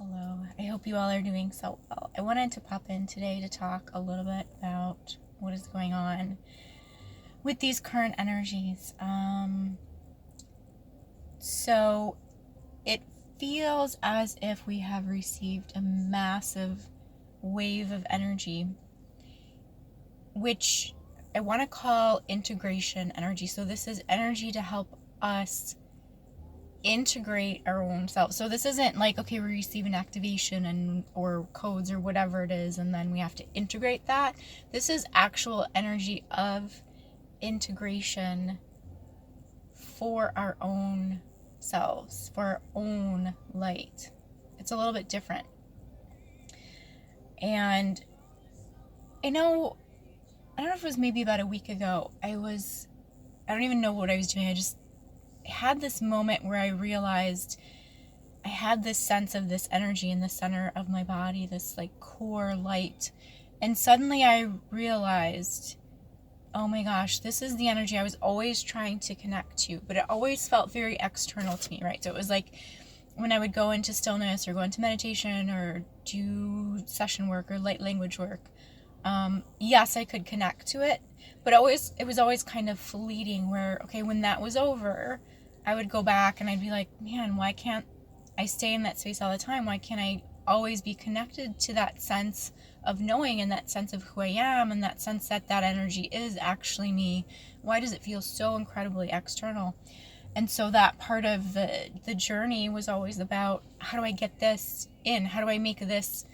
Hello, I hope you all are doing so well. I wanted to pop in today to talk a little bit about what is going on with these current energies. So it feels as if we have received a massive wave of energy, which I want to call integration energy. So this is energy to help us integrate our own self. So this isn't like, okay, we receive an activation and or codes or whatever it is, and then we have to integrate that. This is actual energy of integration for our own selves, for our own light. It's a little bit different. And I don't know if it was maybe about a week ago, I don't even know what I was doing. I just had this moment where I realized I had this sense of this energy in the center of my body, this like core light. And suddenly I realized, oh my gosh, this is the energy I was always trying to connect to, but it always felt very external to me, right? So it was like when I would go into stillness or go into meditation or do session work or light language work, yes, I could connect to it, but it was always kind of fleeting where, okay, when that was over, I would go back and I'd be like, man, why can't I stay in that space all the time? Why can't I always be connected to that sense of knowing and that sense of who I am and that sense that that energy is actually me? Why does it feel so incredibly external? And so that part of the journey was always about, how do I get this in? How do I make this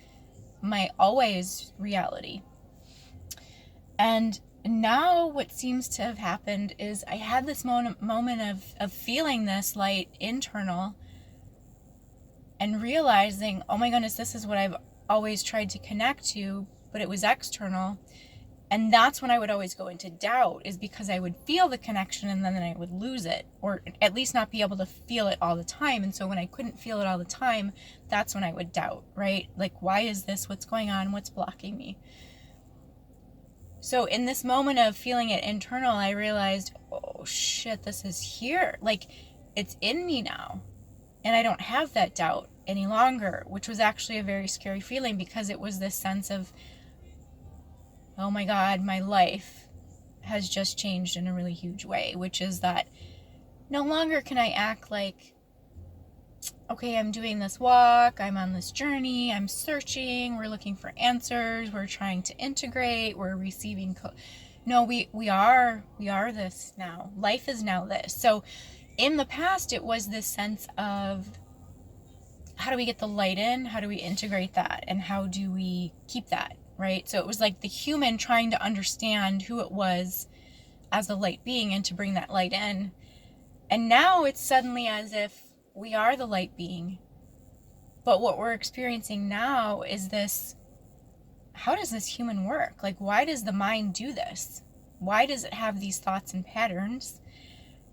my always reality? And now what seems to have happened is I had this moment of feeling this light internal and realizing, oh my goodness, this is what I've always tried to connect to, but it was external. And that's when I would always go into doubt, is because I would feel the connection and then I would lose it, or at least not be able to feel it all the time. And so when I couldn't feel it all the time, that's when I would doubt, right? Like, why is this? What's going on? What's blocking me? So in this moment of feeling it internal, I realized, oh shit, this is here. Like, it's in me now. And I don't have that doubt any longer, which was actually a very scary feeling, because it was this sense of, oh my God, my life has just changed in a really huge way, which is that no longer can I act like, okay, I'm doing this walk, I'm on this journey, I'm searching, we're looking for answers, we're trying to integrate, we're receiving no, we are this now. Life is now this. So in the past, it was this sense of, how do we get the light in? How do we integrate that? And how do we keep that, right? So it was like the human trying to understand who it was as a light being and to bring that light in. And now it's suddenly as if we are the light being. But what we're experiencing now is this, how does this human work? Like, why does the mind do this? Why does it have these thoughts and patterns?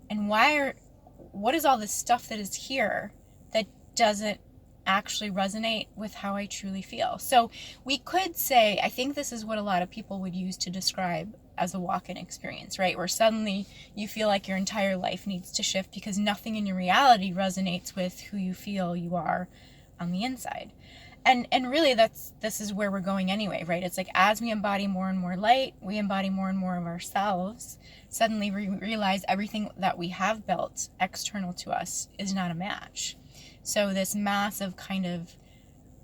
And what is all this stuff that is here that doesn't actually resonate with how I truly feel? So we could say, I think this is what a lot of people would use to describe as a walk-in experience, right? Where suddenly you feel like your entire life needs to shift because nothing in your reality resonates with who you feel you are on the inside. And really this is where we're going anyway, right? It's like, as we embody more and more light, we embody more and more of ourselves. Suddenly we realize everything that we have built external to us is not a match. So this massive kind of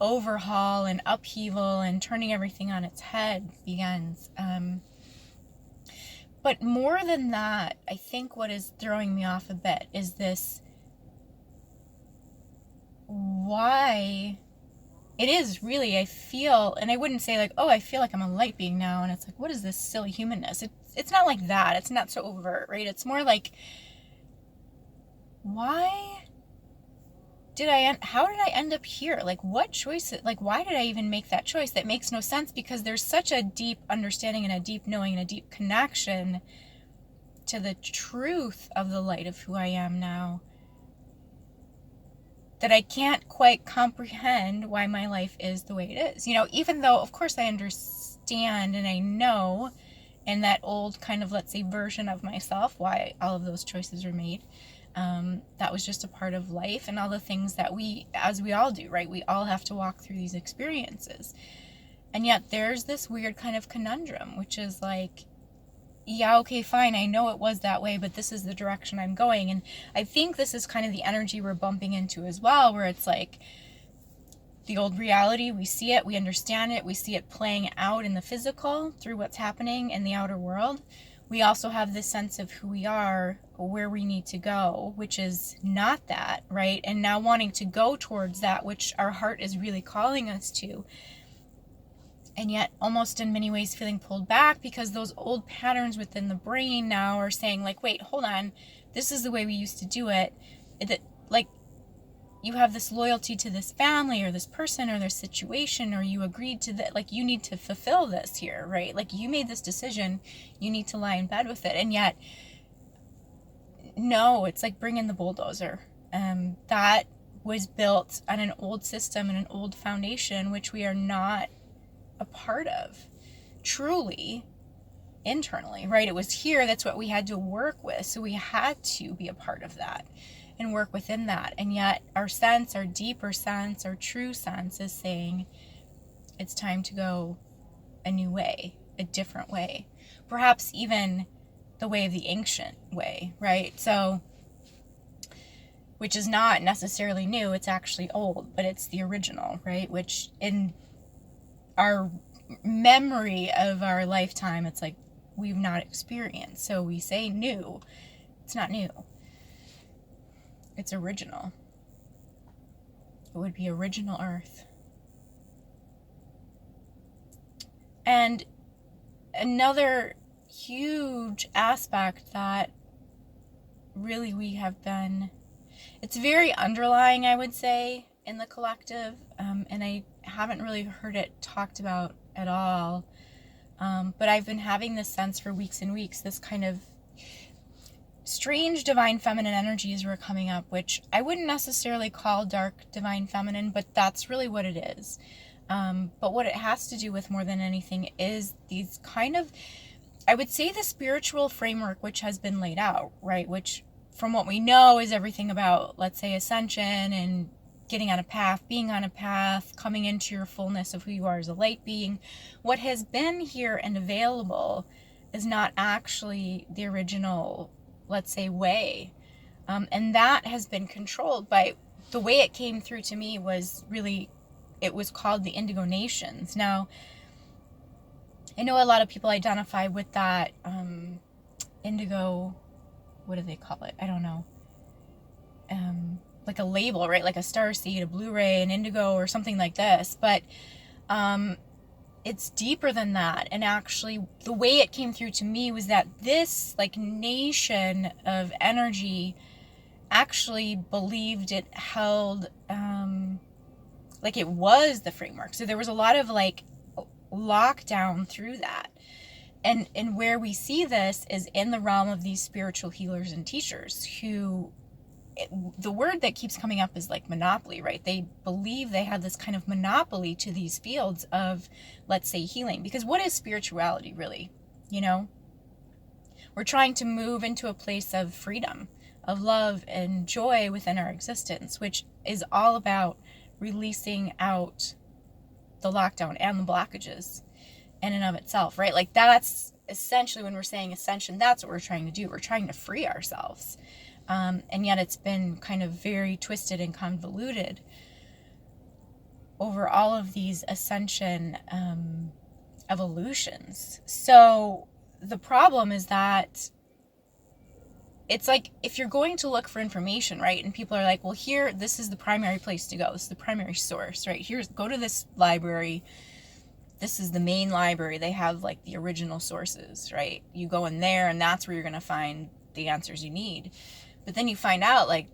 overhaul and upheaval and turning everything on its head begins. But more than that, I think what is throwing me off a bit is this, why it is really, I feel, and I wouldn't say like, oh, I feel like I'm a light being now, and it's like, what is this silly humanness? It's not like that. It's not so overt, right? It's more like, how did I end up here? Like, what choice, like, why did I even make that choice? That makes no sense, because there's such a deep understanding and a deep knowing and a deep connection to the truth of the light of who I am now, that I can't quite comprehend why my life is the way it is. Even though, of course, I understand and I know in that old kind of, let's say, version of myself why all of those choices were made. That was just a part of life and all the things that as we all do, right? We all have to walk through these experiences. And yet there's this weird kind of conundrum, which is like, yeah, okay, fine, I know it was that way, but this is the direction I'm going. And I think this is kind of the energy we're bumping into as well, where it's like the old reality, we see it, we understand it, we see it playing out in the physical through what's happening in the outer world. We also have this sense of who we are, where we need to go, which is not that, right? And now wanting to go towards that, which our heart is really calling us to. And yet almost in many ways feeling pulled back because those old patterns within the brain now are saying like, wait, hold on, this is the way we used to do it. Like, you have this loyalty to this family or this person or this situation, or you agreed to that, like, you need to fulfill this here, right? Like, you made this decision, you need to lie in bed with it. And yet, no, it's like bring in the bulldozer. That was built on an old system and an old foundation, which we are not a part of truly internally, right? It was here, that's what we had to work with, so we had to be a part of that and work within that. And yet our sense, our deeper sense, our true sense is saying it's time to go a new way, a different way, perhaps even the way of the ancient way, right? So, which is not necessarily new, it's actually old, but it's the original, right? Which in our memory of our lifetime, it's like we've not experienced. So we say new. It's not new. It's original. It would be original Earth. And another huge aspect that really we have been, it's very underlying, I would say, in the collective, and I haven't really heard it talked about at all, but I've been having this sense for weeks and weeks, this kind of strange divine feminine energies were coming up, which I wouldn't necessarily call dark divine feminine, but that's really what it is. But what it has to do with more than anything is these kind of, I would say, the spiritual framework which has been laid out, right? Which from what we know is everything about, let's say, ascension and getting on a path, being on a path, coming into your fullness of who you are as a light being. What has been here and available is not actually the original, let's say, way. And that has been controlled by the way it came through to me was really, it was called the Indigo Nations. Now, I know a lot of people identify with that indigo, what do they call it? I don't know. Like a label, right? Like a starseed, a Blu-ray, an indigo, or something like this. But it's deeper than that. And actually, the way it came through to me was that this, like, nation of energy actually believed it held, like, it was the framework. So there was a lot of, like, lockdown through that. And where we see this is in the realm of these spiritual healers and teachers who, the word that keeps coming up is like monopoly, right? They believe they have this kind of monopoly to these fields of, let's say, healing. Because what is spirituality really? You know, we're trying to move into a place of freedom, of love and joy within our existence, which is all about releasing out the lockdown and the blockages in and of itself, right? Like, that's essentially, when we're saying ascension, that's what we're trying to do. We're trying to free ourselves. And yet it's been kind of very twisted and convoluted over all of these ascension evolutions. So the problem is that it's like, if you're going to look for information, right, and people are like, well, here, this is the primary place to go. This is the primary source, right? Go to this library. This is the main library. They have, like, the original sources, right? You go in there, and that's where you're going to find the answers you need. But then you find out, like,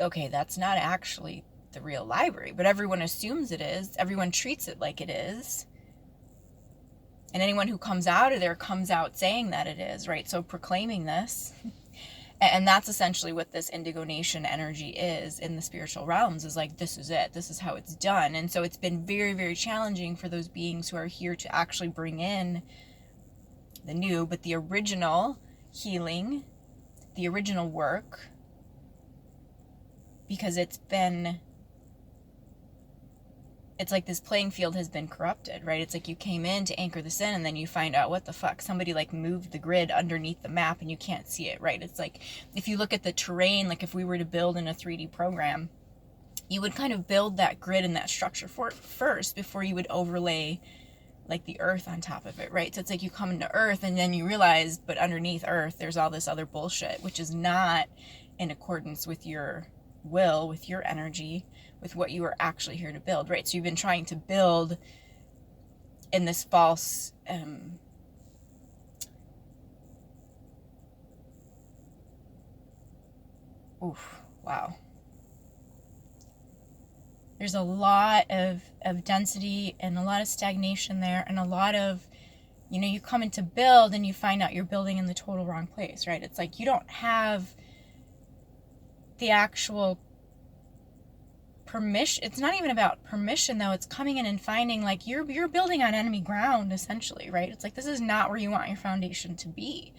okay, that's not actually the real library, but everyone assumes it is. Everyone treats it like it is. And anyone who comes out of there comes out saying that it is, right? So proclaiming this. And that's essentially what this Indigo Nation energy is in the spiritual realms, is like, this is it. This is how it's done. And so it's been very, very challenging for those beings who are here to actually bring in the new, but the original healing, the original work, because it's like this playing field has been corrupted, right? It's like you came in to anchor this in, and then you find out, what the fuck, somebody like moved the grid underneath the map and you can't see it, right? It's like, if you look at the terrain, like if we were to build in a 3D program, you would kind of build that grid and that structure for it first before you would overlay like the earth on top of it, right? So it's like you come into earth and then you realize, but underneath earth there's all this other bullshit, which is not in accordance with your will, with your energy, with what you are actually here to build, right? So you've been trying to build in this false wow. There's a lot of density and a lot of stagnation there, and a lot of, you come in to build and you find out you're building in the total wrong place, right? It's like you don't have the actual permission. It's not even about permission, though. It's coming in and finding like you're building on enemy ground, essentially, right? It's like, this is not where you want your foundation to be.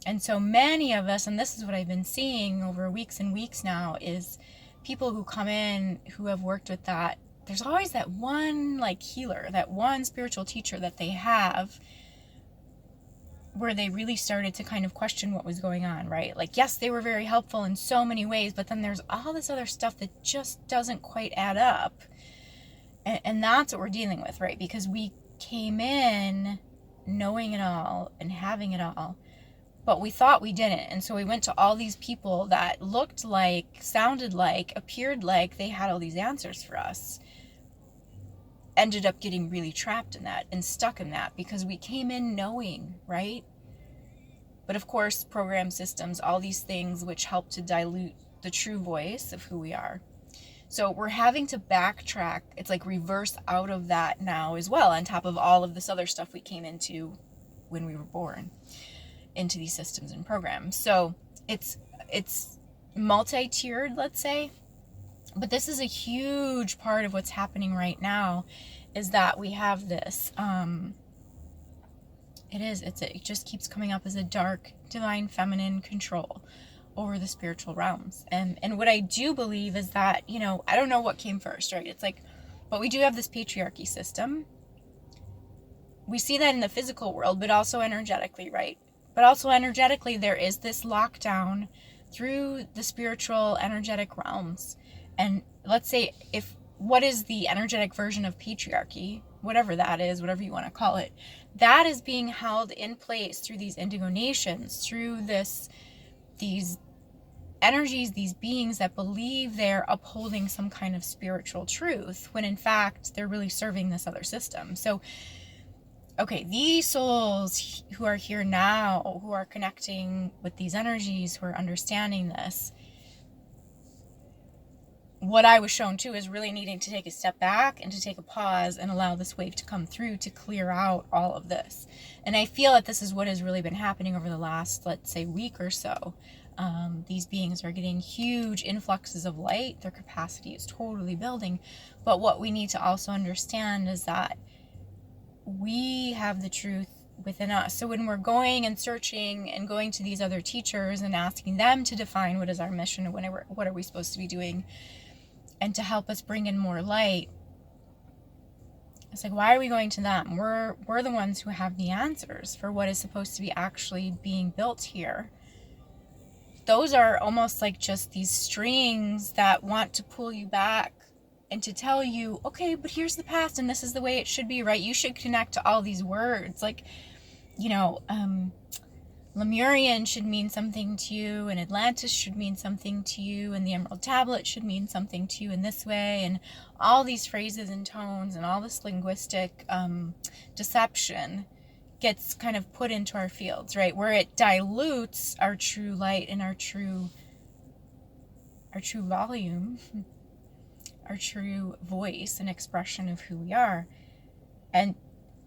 And so many of us, and this is what I've been seeing over weeks and weeks now, is people who come in who have worked with that. There's always that one like healer, that one spiritual teacher that they have, where they really started to kind of question what was going on, right? Like, yes, they were very helpful in so many ways, but then there's all this other stuff that just doesn't quite add up. And that's what we're dealing with, right? Because we came in knowing it all and having it all, but we thought we didn't. And so we went to all these people that looked like, sounded like, appeared like they had all these answers for us. Ended up getting really trapped in that and stuck in that because we came in knowing, right? But of course, program systems, all these things which help to dilute the true voice of who we are. So we're having to backtrack. It's like reverse out of that now as well, on top of all of this other stuff we came into when we were born into these systems and programs. So it's multi-tiered, let's say. But this is a huge part of what's happening right now, is that we have this, it just keeps coming up as a dark, divine, feminine control over the spiritual realms. And what I do believe is that, I don't know what came first, right? It's like, but we do have this patriarchy system. We see that in the physical world, but also energetically, right? But also energetically, there is this lockdown through the spiritual, energetic realms. And let's say, what is the energetic version of patriarchy, whatever that is, whatever you want to call it, that is being held in place through these indigo nations, through these energies, these beings that believe they're upholding some kind of spiritual truth, when in fact they're really serving this other system. So, okay, these souls who are here now, who are connecting with these energies, who are understanding this, what I was shown too is really needing to take a step back and to take a pause and allow this wave to come through to clear out all of this. And I feel that this is what has really been happening over the last, let's say, week or so. These beings are getting huge influxes of light. Their capacity is totally building. But what we need to also understand is that we have the truth within us. So when we're going and searching and going to these other teachers and asking them to define what is our mission and what are we supposed to be doing, and to help us bring in more light, it's like, why are we going to them? We're the ones who have the answers for what is supposed to be actually being built here. Those are almost like just these strings that want to pull you back and to tell you, okay, but here's the past and this is the way it should be, right? You should connect to all these words. Like, Lemurian should mean something to you, and Atlantis should mean something to you, and the Emerald Tablet should mean something to you in this way, and all these phrases and tones and all this linguistic deception gets kind of put into our fields, right? Where it dilutes our true light and our true volume, our true voice and expression of who we are. And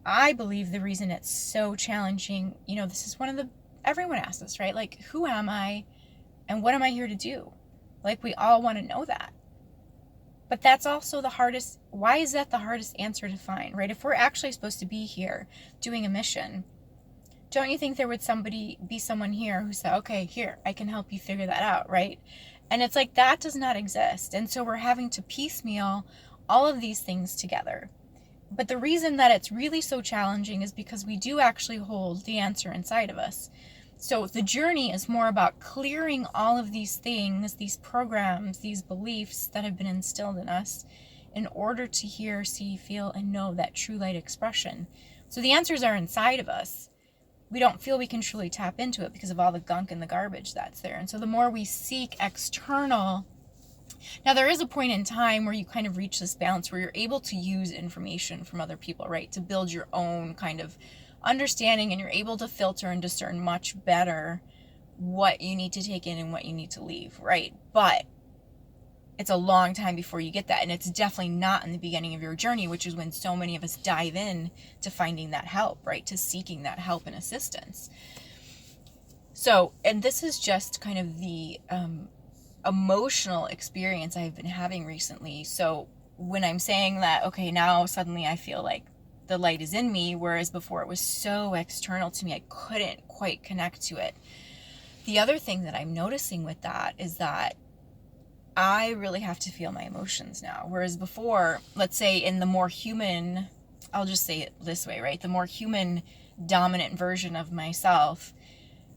I believe the reason it's so challenging, this is everyone asks this, right? Like, who am I and what am I here to do? Like, we all want to know that. But that's also the hardest. Why is that the hardest answer to find, right? If we're actually supposed to be here doing a mission, don't you think there would be someone here who said, okay, here, I can help you figure that out, right? And it's like, that does not exist. And so we're having to piecemeal all of these things together. But the reason that it's really so challenging is because we do actually hold the answer inside of us. So the journey is more about clearing all of these things, these programs, these beliefs that have been instilled in us in order to hear, see, feel, and know that true light expression. So the answers are inside of us. We don't feel we can truly tap into it because of all the gunk and the garbage that's there. And so the more we seek external, now there is a point in time where you kind of reach this balance where you're able to use information from other people, right, to build your own kind of understanding, and you're able to filter and discern much better what you need to take in and what you need to leave, right? But it's a long time before you get that, and it's definitely not in the beginning of your journey, which is when so many of us dive in to finding that help, right, to seeking that help and assistance. So, and this is just kind of the emotional experience I've been having recently. So when I'm saying that, okay, now suddenly I feel like the light is in me, whereas before it was so external to me, I couldn't quite connect to it. The other thing that I'm noticing with that is that I really have to feel my emotions now. Whereas before, let's say in the more human, I'll just say it this way, right? The more human dominant version of myself,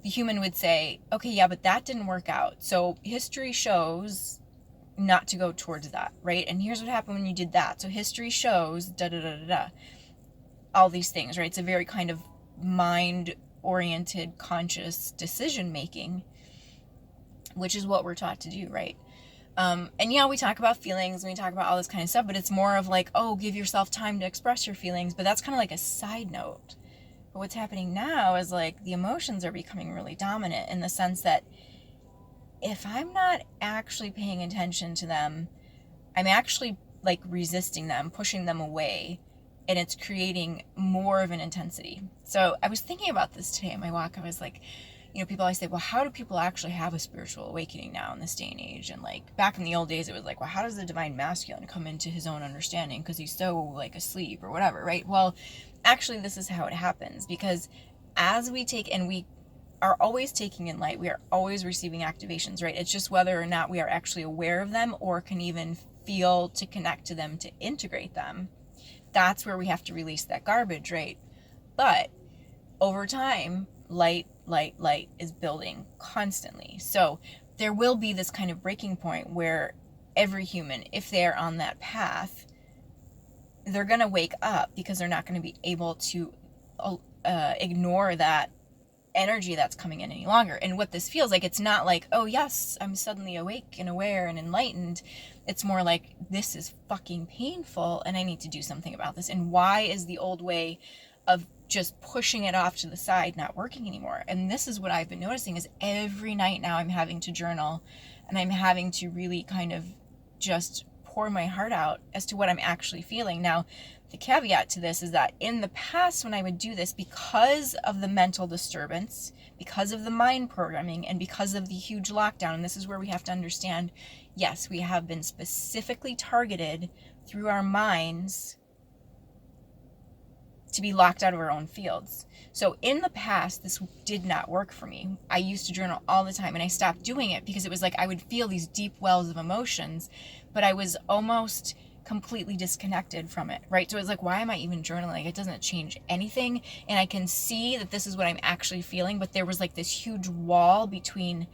the human would say, okay, yeah, but that didn't work out. So history shows not to go towards that, right? And here's what happened when you did that. So history shows da da da da da. All these things, right? It's a very kind of mind-oriented, conscious decision-making, which is what we're taught to do, right? And yeah, we talk about feelings and we talk about all this kind of stuff, but it's more of like, oh, give yourself time to express your feelings. But that's kind of like a side note. But what's happening now is like the emotions are becoming really dominant in the sense that if I'm not actually paying attention to them, I'm actually like resisting them, pushing them away, and it's creating more of an intensity. So I was thinking about this today on my walk. I was like, people always say, well, how do people actually have a spiritual awakening now in this day and age? And like back in the old days, it was like, well, how does the divine masculine come into his own understanding because he's so like asleep or whatever, right? Well, actually, this is how it happens, because as we take, and we are always taking in light, we are always receiving activations, right? It's just whether or not we are actually aware of them or can even feel to connect to them, to integrate them. That's where we have to release that garbage, right? But over time, light is building constantly. So there will be this kind of breaking point where every human, if they're on that path, they're going to wake up because they're not going to be able to ignore that energy that's coming in any longer. And what this feels like, it's not like, oh yes, I'm suddenly awake and aware and enlightened. It's more like, this is fucking painful and I need to do something about this. And why is the old way of just pushing it off to the side not working anymore? And this is what I've been noticing, is every night now I'm having to journal and I'm having to really kind of just pour my heart out as to what I'm actually feeling. Now, the caveat to this is that in the past when I would do this, because of the mental disturbance, because of the mind programming, and because of the huge lockdown, and this is where we have to understand, yes, we have been specifically targeted through our minds to be locked out of our own fields. So in the past, this did not work for me. I used to journal all the time and I stopped doing it because it was like I would feel these deep wells of emotions, but I was almost completely disconnected from it, right? So it was like, why am I even journaling? It doesn't change anything. And I can see that this is what I'm actually feeling, but there was like this huge wall between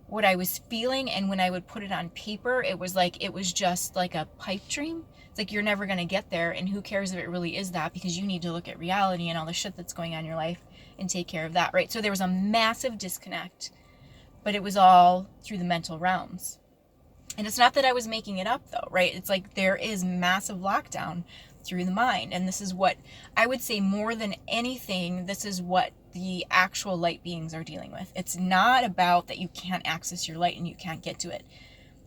what I was feeling and when I would put it on paper, it was just like a pipe dream. It's like, you're never going to get there, and who cares if it really is that, because you need to look at reality and all the shit that's going on in your life and take care of that, right? So there was a massive disconnect, but it was all through the mental realms. And it's not that I was making it up though, right? It's like there is massive lockdown through the mind. And this is what I would say, more than anything, this is what the actual light beings are dealing with. It's not about that you can't access your light and you can't get to it.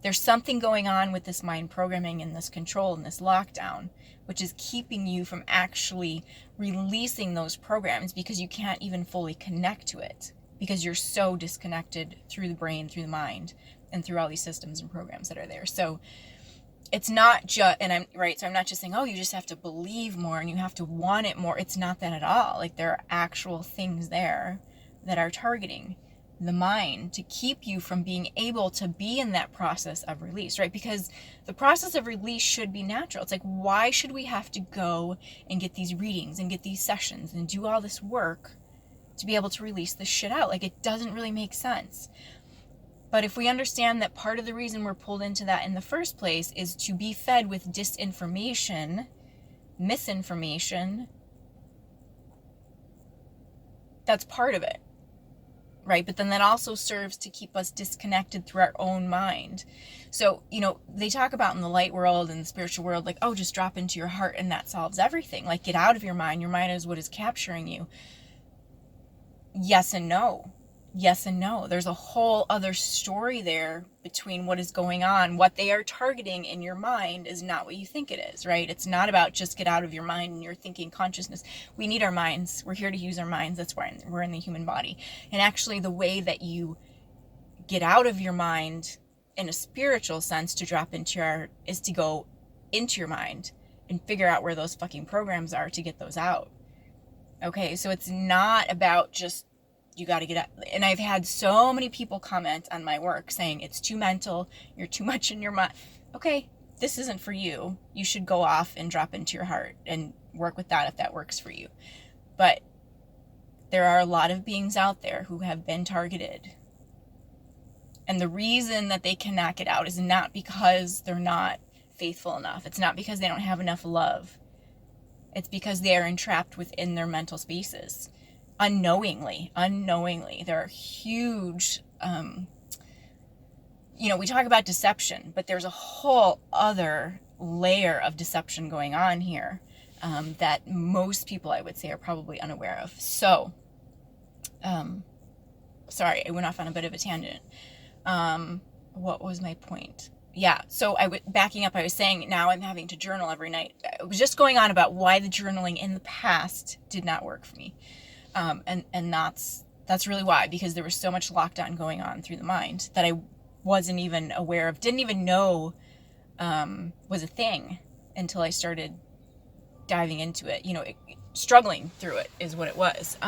There's something going on with this mind programming and this control and this lockdown, which is keeping you from actually releasing those programs because you can't even fully connect to it because you're so disconnected through the brain, through the mind, and through all these systems and programs that are there. So it's not just, and I'm right, so I'm not just saying, oh, you just have to believe more and you have to want it more. It's not that at all. Like, there are actual things there that are targeting the mind, to keep you from being able to be in that process of release, right? Because the process of release should be natural. It's like, why should we have to go and get these readings and get these sessions and do all this work to be able to release this shit out? Like, it doesn't really make sense. But if we understand that part of the reason we're pulled into that in the first place is to be fed with disinformation, misinformation, that's part of it, right? But then that also serves to keep us disconnected through our own mind. So, they talk about in the light world and the spiritual world, like, oh, just drop into your heart and that solves everything. Like, get out of your mind. Your mind is what is capturing you. Yes and no. Yes and no. There's a whole other story there between what is going on. What they are targeting in your mind is not what you think it is, right? It's not about just get out of your mind and your thinking consciousness. We need our minds. We're here to use our minds. That's why we're in the human body. And actually, the way that you get out of your mind in a spiritual sense to drop into your heart is to go into your mind and figure out where those fucking programs are to get those out. Okay, so it's not about just you got to get out. And I've had so many people comment on my work saying it's too mental, you're too much in your mind. Okay, this isn't for you. You should go off and drop into your heart and work with that if that works for you. But there are a lot of beings out there who have been targeted. And the reason that they cannot get out is not because they're not faithful enough. It's not because they don't have enough love. It's because they are entrapped within their mental spaces. Unknowingly. There are huge, we talk about deception, but there's a whole other layer of deception going on here that most people, I would say, are probably unaware of. So, sorry, I went off on a bit of a tangent. What was my point? Yeah, so backing up, I was saying now I'm having to journal every night. I was just going on about why the journaling in the past did not work for me. And that's really why, because there was so much lockdown going on through the mind that I wasn't even aware of, didn't even know was a thing until I started diving into it. Struggling through it is what it was.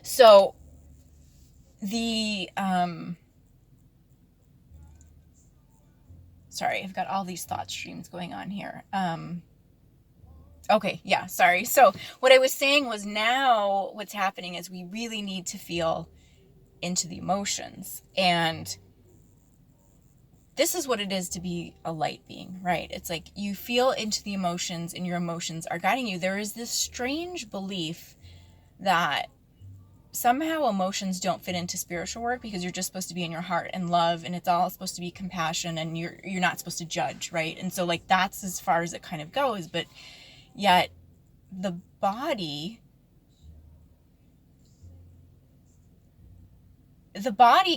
So the sorry, I've got all these thought streams going on here. Okay, yeah, sorry. So what I was saying was, now what's happening is we really need to feel into the emotions. And this is what it is to be a light being, right? It's like you feel into the emotions and your emotions are guiding you. There is this strange belief that somehow emotions don't fit into spiritual work because you're just supposed to be in your heart and love, and it's all supposed to be compassion, and you're not supposed to judge, right? And so like that's as far as it kind of goes. But yet the body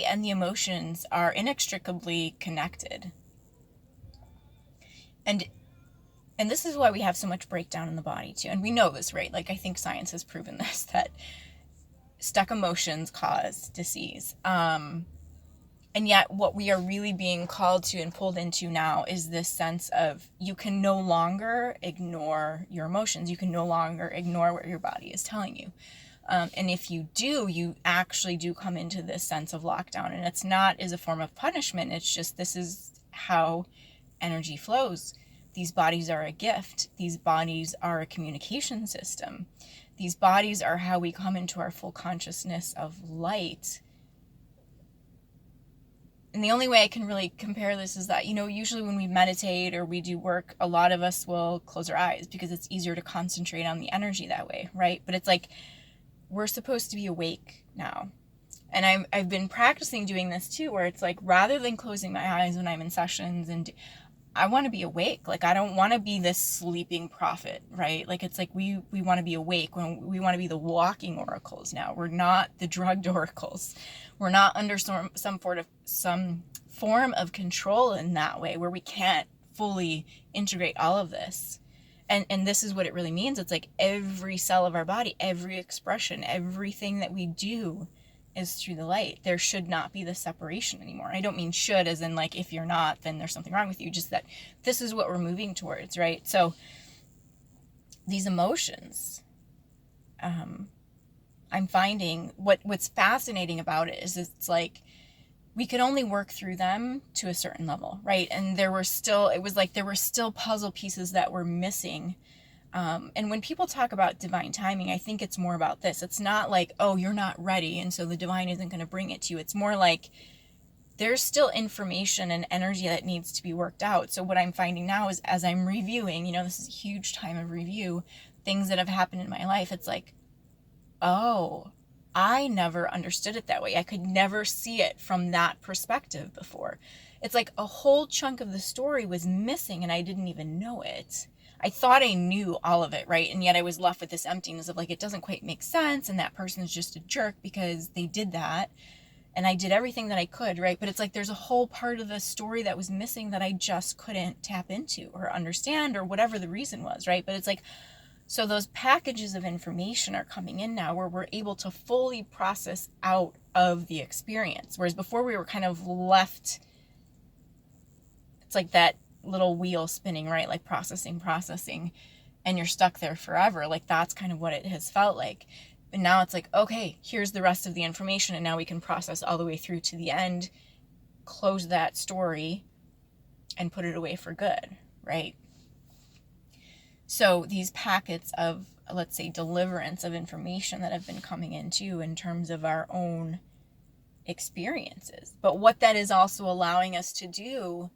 and the emotions are inextricably connected. And this is why we have so much breakdown in the body too. And we know this, right? Like, I think science has proven this, that stuck emotions cause disease. And yet what we are really being called to and pulled into now is this sense of you can no longer ignore your emotions. You can no longer ignore what your body is telling you. And if you do, you actually do come into this sense of lockdown. And it's not as a form of punishment. It's just, this is how energy flows. These bodies are a gift. These bodies are a communication system. These bodies are how we come into our full consciousness of light. And the only way I can really compare this is that, usually when we meditate or we do work, a lot of us will close our eyes because it's easier to concentrate on the energy that way, right? But it's like, we're supposed to be awake now. And I've been practicing doing this too, where it's like, rather than closing my eyes when I'm in sessions, and I want to be awake. Like, I don't want to be this sleeping prophet, right? Like, it's like we want to be awake. When we want to be the walking oracles now. We're not the drugged oracles. We're not under some form of control in that way, where we can't fully integrate all of this. And this is what it really means. It's like every cell of our body, every expression, everything that we do is through the light. There should not be the separation anymore. I don't mean should as in like, if you're not, then there's something wrong with you. Just that this is what we're moving towards, right? So these emotions, I'm finding what's fascinating about it is it's like we could only work through them to a certain level, right? And there were still puzzle pieces that were missing. And when people talk about divine timing, I think it's more about this. It's not like, oh, you're not ready, and so the divine isn't going to bring it to you. It's more like there's still information and energy that needs to be worked out. So what I'm finding now is, as I'm reviewing, this is a huge time of review, things that have happened in my life, it's like, oh, I never understood it that way. I could never see it from that perspective before. It's like a whole chunk of the story was missing and I didn't even know it. I thought I knew all of it, right? And yet I was left with this emptiness of like, it doesn't quite make sense, and that person's just a jerk because they did that. And I did everything that I could, right? But it's like there's a whole part of the story that was missing that I just couldn't tap into or understand, or whatever the reason was, right? But it's like, so those packages of information are coming in now where we're able to fully process out of the experience. Whereas before we were kind of left, it's like that little wheel spinning, right? Like processing, and you're stuck there forever. Like that's kind of what it has felt like. But now it's like, okay, here's the rest of the information, and now we can process all the way through to the end, close that story, and put it away for good, right? So these packets of, let's say, deliverance of information that have been coming in too, in terms of our own experiences. But what that is also allowing us to do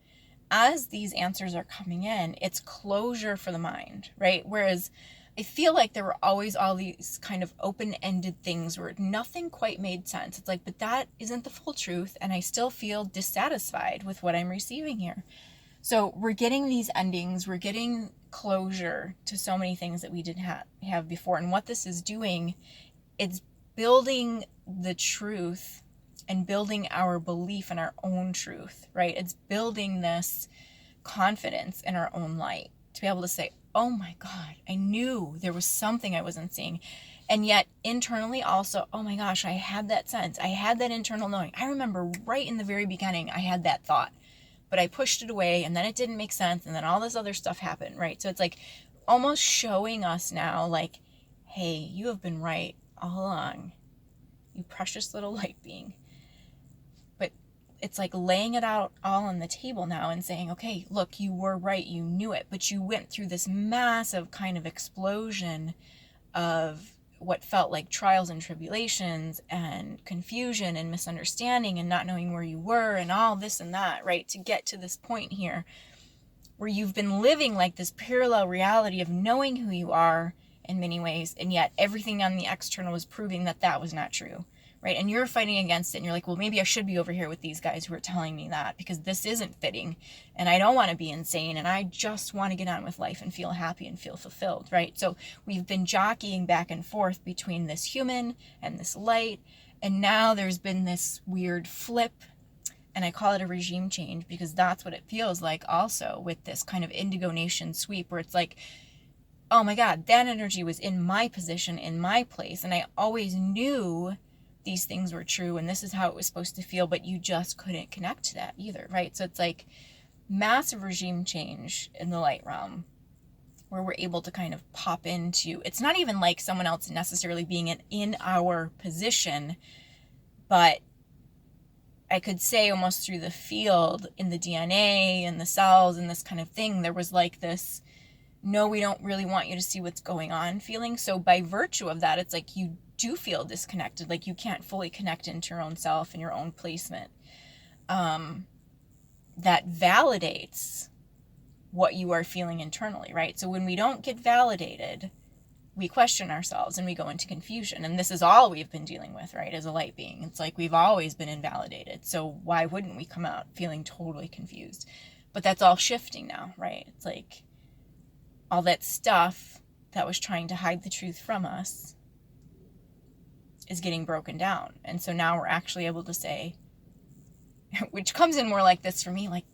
as these answers are coming in, it's closure for the mind, right? Whereas I feel like there were always all these kind of open-ended things where nothing quite made sense. It's like, but that isn't the full truth, and I still feel dissatisfied with what I'm receiving here. So we're getting these endings, we're getting closure to so many things that we didn't have before. And what this is doing, it's building the truth and building our belief in our own truth, right? It's building this confidence in our own light to be able to say, oh my God, I knew there was something I wasn't seeing. And yet internally also, oh my gosh, I had that sense. I had that internal knowing. I remember right in the very beginning, I had that thought, but I pushed it away, and then it didn't make sense. And then all this other stuff happened, right? So it's like almost showing us now, like, hey, you have been right all along, you precious little light being. But it's like laying it out all on the table now and saying, okay, look, you were right, you knew it, but you went through this massive kind of explosion of what felt like trials and tribulations and confusion and misunderstanding and not knowing where you were and all this and that, right? To get to this point here where you've been living like this parallel reality of knowing who you are in many ways, and yet everything on the external was proving that that was not true. Right? And you're fighting against it, and you're like, well, maybe I should be over here with these guys who are telling me that, because this isn't fitting, and I don't want to be insane, and I just want to get on with life and feel happy and feel fulfilled, right? So we've been jockeying back and forth between this human and this light, and now there's been this weird flip, and I call it a regime change, because that's what it feels like also with this kind of Indigo Nation sweep, where it's like, oh my God, that energy was in my position, in my place, and I always knew these things were true and this is how it was supposed to feel, but you just couldn't connect to that either, right? So it's like massive regime change in the light realm where we're able to kind of pop into, it's not even like someone else necessarily being in our position, but I could say almost through the field, in the DNA and the cells and this kind of thing, there was like this, no, we don't really want you to see what's going on feeling. So by virtue of that, it's like you do feel disconnected, like you can't fully connect into your own self and your own placement. That validates what you are feeling internally, right? So when we don't get validated, we question ourselves and we go into confusion. And this is all we've been dealing with, right? As a light being, it's like we've always been invalidated. So why wouldn't we come out feeling totally confused? But that's all shifting now, right? It's like all that stuff that was trying to hide the truth from us is getting broken down. And so now we're actually able to say, which comes in more like this for me, like,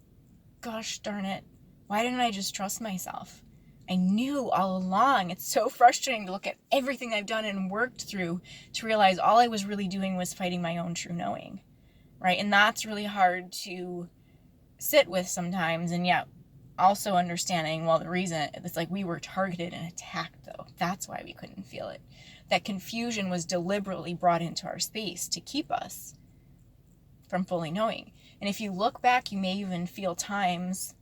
gosh darn it, why didn't I just trust myself? I knew all along. It's so frustrating to look at everything I've done and worked through to realize all I was really doing was fighting my own true knowing, right? And that's really hard to sit with sometimes. And yet also understanding, well, the reason it's like we were targeted and attacked, though. That's why we couldn't feel it. That confusion was deliberately brought into our space to keep us from fully knowing. And if you look back, you may even feel times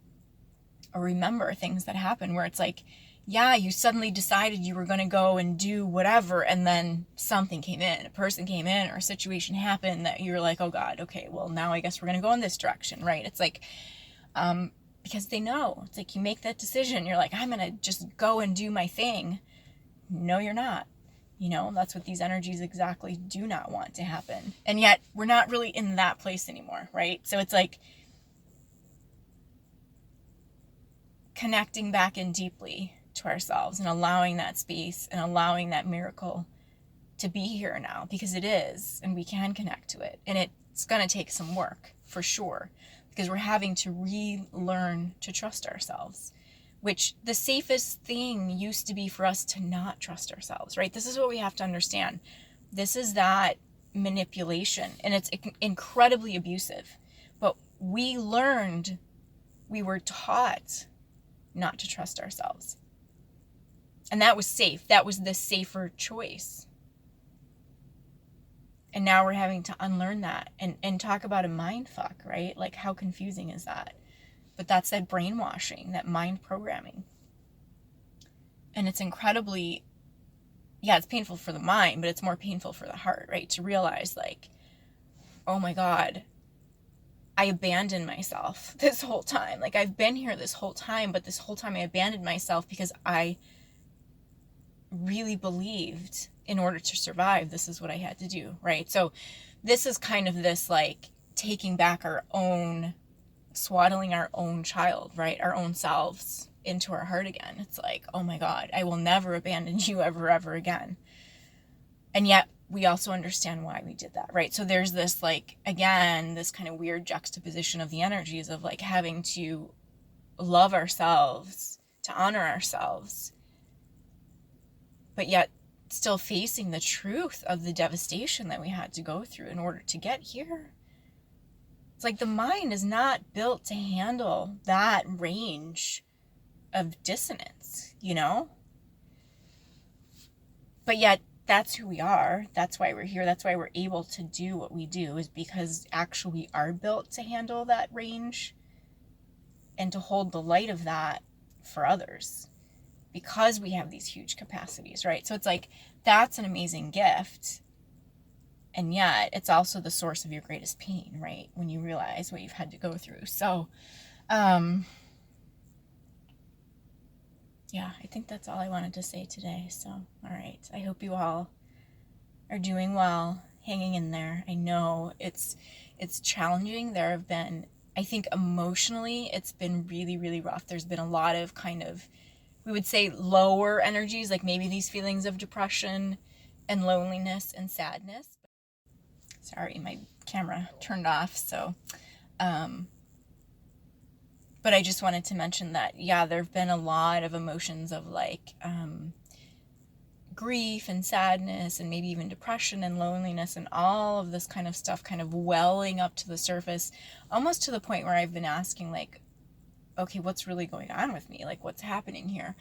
or remember things that happen where it's like, yeah, you suddenly decided you were going to go and do whatever, and then something came in, a person came in, or a situation happened that you're like, oh God, okay, well, now I guess we're going to go in this direction, right? It's like, because they know. It's like you make that decision. You're like, I'm going to just go and do my thing. No, you're not. You know, that's what these energies exactly do not want to happen. And yet we're not really in that place anymore, right? So it's like connecting back in deeply to ourselves and allowing that space and allowing that miracle to be here now, because it is, and we can connect to it. And it's going to take some work for sure, because we're having to relearn to trust ourselves, which the safest thing used to be for us to not trust ourselves, right? This is what we have to understand. This is that manipulation, and it's incredibly abusive. But we were taught not to trust ourselves. And that was safe. That was the safer choice. And now we're having to unlearn that and talk about a mind fuck, right? Like, how confusing is that? But that's that brainwashing, that mind programming. And it's incredibly, it's painful for the mind, but it's more painful for the heart, right? To realize, like, oh my God, I abandoned myself this whole time. Like, I've been here this whole time, but this whole time I abandoned myself because I really believed in order to survive, this is what I had to do, right? So this is kind of this, like, taking back our own, swaddling our own child, right? Our own selves into our heart again. It's like, oh my God, I will never abandon you ever again. And yet we also understand why we did that, right? So there's this, like, again, this kind of weird juxtaposition of the energies of, like, having to love ourselves, to honor ourselves, but yet still facing the truth of the devastation that we had to go through in order to get here. It's like the mind is not built to handle that range of dissonance, you know? But yet that's who we are. That's why we're here. That's why we're able to do what we do, is because actually we are built to handle that range and to hold the light of that for others, because we have these huge capacities, right? So it's like, that's an amazing gift. And yet it's also the source of your greatest pain, right? When you realize what you've had to go through. So, I think that's all I wanted to say today. So, all right. I hope you all are doing well, hanging in there. I know it's challenging. There have been, I think emotionally, it's been really, really rough. There's been a lot of kind of, we would say, lower energies, like maybe these feelings of depression and loneliness and sadness. Sorry, my camera turned off. So, but I just wanted to mention that, there have been a lot of emotions of, like, grief and sadness and maybe even depression and loneliness and all of this kind of stuff kind of welling up to the surface, almost to the point where I've been asking, like, okay, what's really going on with me? Like, what's happening here?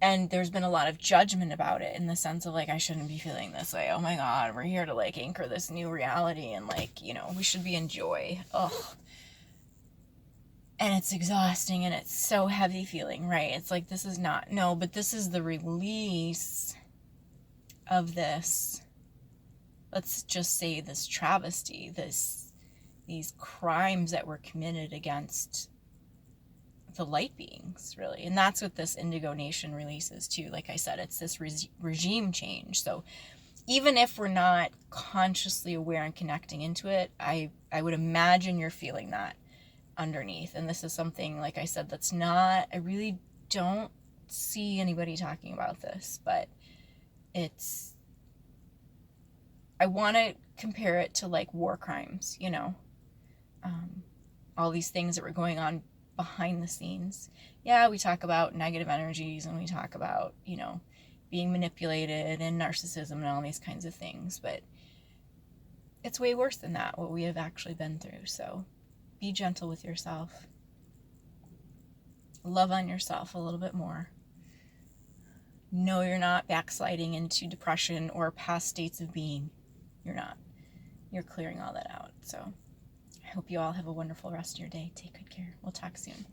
And there's been a lot of judgment about it, in the sense of, like, I shouldn't be feeling this way. Oh my God, we're here to, like, anchor this new reality, and, like, you know, we should be in joy. Ugh. And it's exhausting, and it's so heavy feeling, right? It's like, this is not, no, but this is the release of this, let's just say, this travesty, these crimes that were committed against the light beings, really. And that's what this Indigo Nation releases too. Like I said, it's this regime change. So even if we're not consciously aware and connecting into it, I would imagine you're feeling that underneath. And this is something, like I said, that's not, I really don't see anybody talking about this, but it's, I want to compare it to, like, war crimes, you know, all these things that were going on behind the scenes. Yeah, we talk about negative energies, and we talk about, you know, being manipulated and narcissism and all these kinds of things, but it's way worse than that, what we have actually been through. So be gentle with yourself. Love on yourself a little bit more. No, you're not backsliding into depression or past states of being. You're not. You're clearing all that out. So I hope you all have a wonderful rest of your day. Take good care. We'll talk soon.